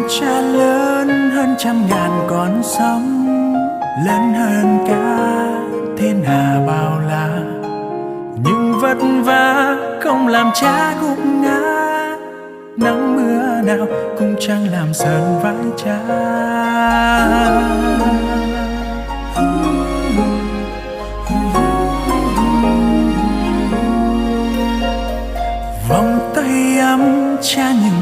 cha lớn hơn trăm ngàn con sông, lớn hơn cả thiên hà bao la. Nhưng vất vả không làm cha gục ngã, nắng mưa nào cũng chẳng làm sờn vai cha. Vòng tay ấm cha như